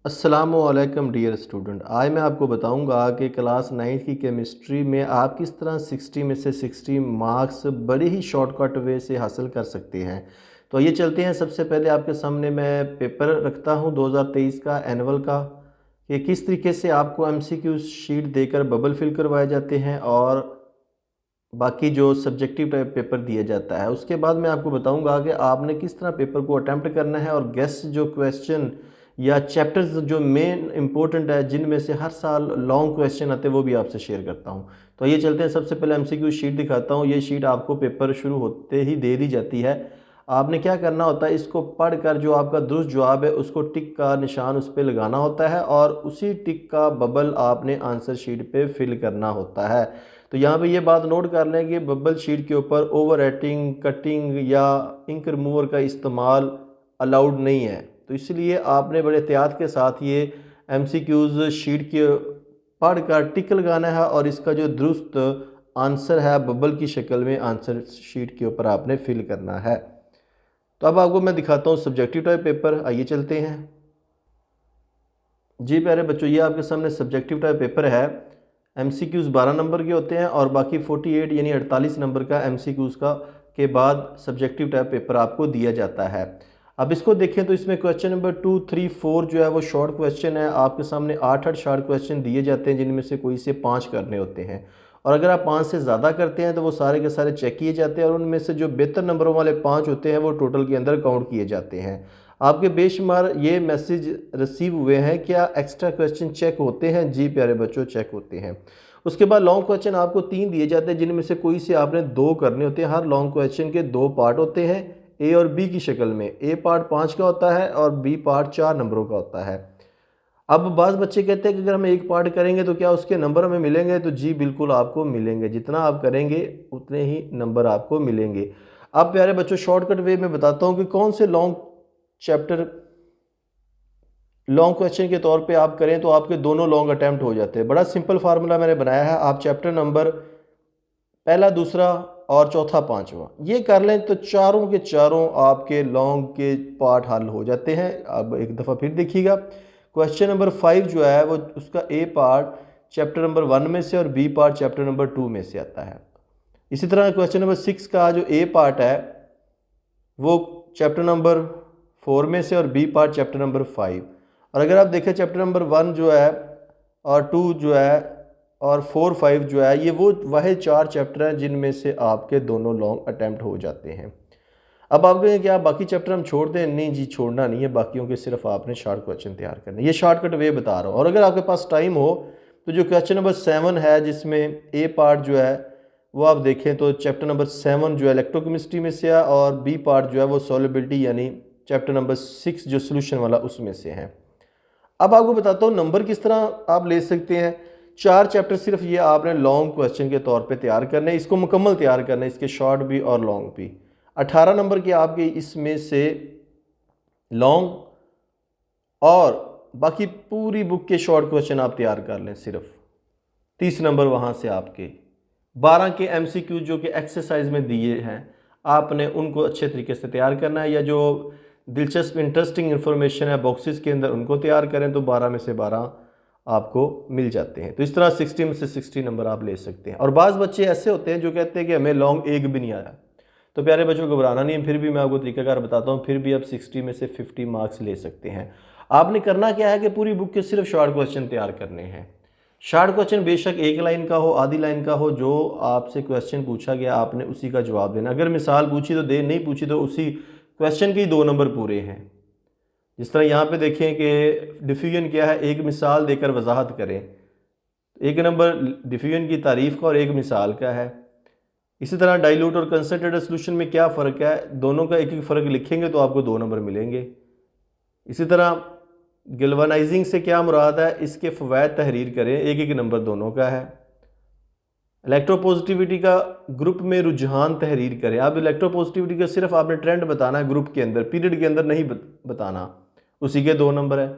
अस्सलामुअलैकुम dear student. आज मैं आपको बताऊंगा कि क्लास 9th की केमिस्ट्री में आप किस तरह 60 में से 60 मार्क्स बड़े ही शॉर्टकट वे से हासिल कर सकते हैं। तो ये चलते हैं। सबसे पहले आपके सामने मैं पेपर रखता हूं 2023 का एनुअल का, कि किस तरीके से आपको एमसीक्यू शीट देकर बबल फिल करवाए जाते हैं और बाकी जो सब्जेक्टिव टाइप पेपर दिया जाता है। उसके बाद मैं आपको बताऊंगा कि आपने किस तरह पेपर को अटैम्प्ट करना है और गेस्ट जो क्वेश्चन या चैप्टर्स जो मेन इंपॉर्टेंट है जिनमें से हर साल लॉन्ग क्वेश्चन आते हैं वो भी आपसे शेयर करता हूं। तो ये चलते हैं। सबसे पहले एमसीक्यू शीट दिखाता हूं। ये शीट आपको पेपर शुरू होते ही दे दी जाती है। आपने क्या करना होता है, इसको पढ़कर जो आपका दुरुस्त जवाब है उसको टिक का निशान उस पर लगाना होता है और उसी टिक का बबल आपने आंसर शीट पे फिल करना होता है। तो यहाँ पे ये बात नोट कर लें कि बबल शीट के ऊपर ओवर राइटिंग, कटिंग या इंक रिमूवर का इस्तेमाल अलाउड नहीं है। तो इसलिए आपने बड़े एहतियात के साथ ये एमसीक्यूज़ शीट के पढ़ कर टिक लगाना है और इसका जो दुरुस्त आंसर है बबल की शक्ल में आंसर शीट के ऊपर आपने फिल करना है। तो अब आपको मैं दिखाता हूँ सब्जेक्टिव टाइप पेपर। आइए चलते हैं। जी प्यारे बच्चों, ये आपके सामने सब्जेक्टिव टाइप पेपर है। एमसीक्यूज़ 12 नंबर के होते हैं और बाकी 48 यानी 48 नंबर का एमसीक्यूज़ का के बाद सब्जेक्टिव टाइप पेपर आपको दिया जाता है। अब इसको देखें तो इसमें क्वेश्चन नंबर 2, 3, 4 जो है वो शॉर्ट क्वेश्चन है। आपके सामने 8 शॉर्ट क्वेश्चन दिए जाते हैं जिनमें से कोई से 5 करने होते हैं और अगर आप 5 से ज़्यादा करते हैं तो वो सारे के सारे चेक किए जाते हैं और उनमें से जो बेहतर नंबरों वाले 5 होते हैं वो टोटल के अंदर काउंट किए जाते हैं। आपके बेशुमार ये मैसेज रिसीव हुए हैं, क्या एक्स्ट्रा क्वेश्चन चेक होते हैं? जी प्यारे बच्चों, चेक होते हैं। उसके बाद लॉन्ग क्वेश्चन आपको 3 दिए जाते हैं जिनमें से कोई से आपने 2 करने होते हैं। हर लॉन्ग क्वेश्चन के 2 पार्ट होते हैं, ए और बी की शक्ल में। ए पार्ट 5 का होता है और बी पार्ट 4 नंबरों का होता है। अब बाज़ बच्चे कहते हैं कि अगर हम एक पार्ट करेंगे तो क्या उसके नंबर हमें मिलेंगे? तो जी बिल्कुल आपको मिलेंगे। जितना आप करेंगे उतने ही नंबर आपको मिलेंगे। अब प्यारे बच्चों शॉर्टकट वे में बताता हूँ कि कौन से चैप्टर लॉन्ग क्वेश्चन के तौर पे आप करें तो आपके दोनों लॉन्ग अटैम्प्ट हो जाते हैं। बड़ा सिंपल फार्मूला मैंने बनाया है। आप चैप्टर नंबर पहला, दूसरा और चौथा, पांचवा ये कर लें तो चारों के चारों आपके लॉन्ग के पार्ट हल हो जाते हैं। अब एक दफ़ा फिर देखिएगा। क्वेश्चन नंबर 5 जो है वो उसका ए पार्ट चैप्टर नंबर 1 में से और बी पार्ट चैप्टर नंबर 2 में से आता है। इसी तरह क्वेश्चन नंबर 6 का जो ए पार्ट है वो चैप्टर नंबर 4 में से और बी पार्ट चैप्टर नंबर 5। और अगर आप देखें चैप्टर नंबर 1 जो है और 2 जो है और 4, 5 जो है ये वो वह 4 चैप्टर हैं जिनमें से आपके दोनों लॉन्ग अटैम्प्ट हो जाते हैं। अब आप कहेंगे क्या बाकी चैप्टर हम छोड़ दें? नहीं जी, छोड़ना नहीं है। बाकियों के सिर्फ आपने शॉर्ट क्वेश्चन तैयार करने, ये शॉर्टकट वे बता रहा हूँ। और अगर आपके पास टाइम हो तो जो क्वेश्चन नंबर 7 है जिसमें ए पार्ट जो है वो आप देखें तो चैप्टर नंबर 7 जो है इलेक्ट्रोकेमिस्ट्री में से है और बी पार्ट जो है वो सॉल्युबिलिटी यानी चैप्टर नंबर 6 जो सोल्यूशन वाला उसमें से है। अब आपको बताता हूँ नंबर किस तरह आप ले सकते हैं। 4 चैप्टर सिर्फ ये आपने लॉन्ग क्वेश्चन के तौर पे तैयार करने हैं, इसको मुकम्मल तैयार करना है, इसके शॉर्ट भी और लॉन्ग भी। 18 नंबर के आपके इसमें से लॉन्ग और बाकी पूरी बुक के शॉर्ट क्वेश्चन आप तैयार कर लें। सिर्फ 30 नंबर वहाँ से आपके 12 के एमसीक्यू जो कि एक्सरसाइज में दिए हैं आपने उनको अच्छे तरीके से तैयार करना है, या जो दिलचस्प इंटरेस्टिंग इन्फॉर्मेशन है बॉक्सेस के अंदर उनको तैयार करें तो 12 में से 12 आपको मिल जाते हैं। तो इस तरह 60 में से 60 नंबर आप ले सकते हैं। और बाज़ बच्चे ऐसे होते हैं जो कहते हैं कि हमें लॉन्ग एक भी नहीं आया। तो प्यारे बच्चों को घबराना नहीं है, फिर भी मैं आपको तरीकाकार बताता हूँ। फिर भी आप 60 में से 50 मार्क्स ले सकते हैं। आपने करना क्या है कि पूरी बुक के सिर्फ शॉर्ट क्वेश्चन तैयार करने हैं। शॉर्ट क्वेश्चन बेशक एक लाइन का हो, आधी लाइन का हो, जो आपसे क्वेश्चन पूछा गया आपने उसी का जवाब देना। अगर मिसाल पूछी तो दे, नहीं पूछी तो उसी क्वेश्चन के ही 2 नंबर पूरे हैं। जिस तरह यहाँ पे देखें कि डिफ्यूजन क्या है, एक मिसाल देकर वजाहत करें। एक नंबर डिफ्यूजन की तारीफ का और एक मिसाल का है। इसी तरह डाइल्यूट और कंसंट्रेटेड सॉल्यूशन में क्या फ़र्क है, दोनों का एक एक फ़र्क लिखेंगे तो आपको 2 नंबर मिलेंगे। इसी तरह गैल्वेनाइजिंग से क्या मुराद है, इसके फ़वायद तहरीर करें, एक एक नंबर दोनों का है। इलेक्ट्रोपॉजिटिविटी का ग्रुप में रुझान तहरीर करें। अब इलेक्ट्रोपॉजिटिविटी का सिर्फ आपने ट्रेंड बताना है, ग्रुप के अंदर, पीरियड के अंदर नहीं बताना, उसी के 2 नंबर है।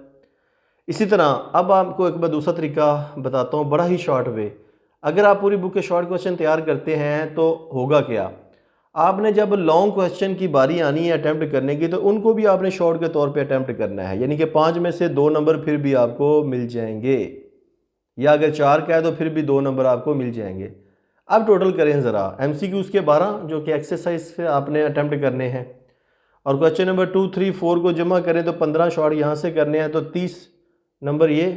इसी तरह अब आपको एक बार दूसरा तरीका बताता हूँ, बड़ा ही शॉर्ट वे। अगर आप पूरी बुक के शॉर्ट क्वेश्चन तैयार करते हैं तो होगा क्या, आपने जब लॉन्ग क्वेश्चन की बारी आनी है अटैम्प्ट करने की, तो उनको भी आपने शॉर्ट के तौर पे अटैम्प्ट करना है, यानी कि 5 में से 2 नंबर फिर भी आपको मिल जाएंगे, या अगर 4 का है तो फिर भी 2 नंबर आपको मिल जाएंगे। अब टोटल करें ज़रा, MCQs के 12 जो कि एक्सरसाइज से आपने अटैम्प्ट करने हैं, और क्वेश्चन नंबर 2, 3, 4 को जमा करें तो 15 शॉर्ट यहाँ से करने हैं, तो 30 नंबर ये,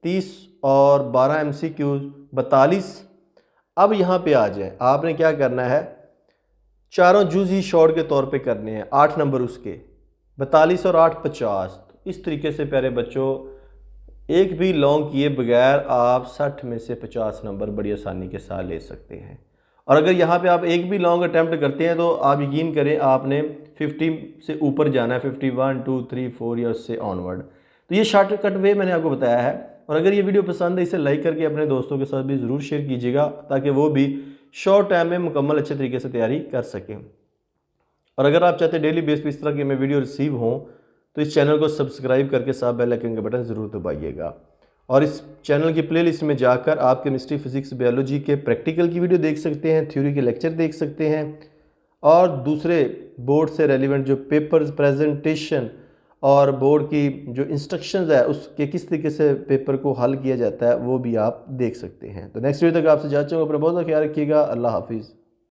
30 और 12 MCQs 42। अब यहाँ पे आ जाए, आपने क्या करना है, चारों जुज़ी शॉर्ट के तौर पे करने हैं, 8 नंबर उसके, 42 और 8 50। तो इस तरीके से प्यारे बच्चों एक भी लॉन्ग किए बगैर आप 60 में से 50 नंबर बड़ी आसानी के साथ ले सकते हैं। और अगर यहाँ पे आप एक भी लॉन्ग अटैम्प्ट करते हैं तो आप यकीन करें आपने 50 से ऊपर जाना है, 51, 2, 3, 4 या उससे ऑनवर्ड। तो ये शॉर्टकट वे मैंने आपको बताया है। और अगर ये वीडियो पसंद है इसे लाइक करके अपने दोस्तों के साथ भी ज़रूर शेयर कीजिएगा, ताकि वो भी शॉर्ट टाइम में मुकम्मल अच्छे तरीके से तैयारी कर सकें। और अगर आप चाहते हैं डेली बेस पे इस तरह के मैं वीडियो रिसीव हों, तो इस चैनल को सब्सक्राइब करके साथ बेल आइकन का बटन ज़रूर दबाइएगा। और इस चैनल की प्लेलिस्ट में जाकर आप केमिस्ट्री, फिजिक्स, बायोलॉजी के प्रैक्टिकल की वीडियो देख सकते हैं, थ्योरी के लेक्चर देख सकते हैं, और दूसरे बोर्ड से रेलिवेंट जो पेपर्स, प्रेजेंटेशन और बोर्ड की जो इंस्ट्रक्शंस है उसके किस तरीके से पेपर को हल किया जाता है वो भी आप देख सकते हैं। तो नेक्स्ट वीडियो तक आपसे जाते हैं, अपना बहुत ख्याल रखिएगा। अल्लाह हाफिज़।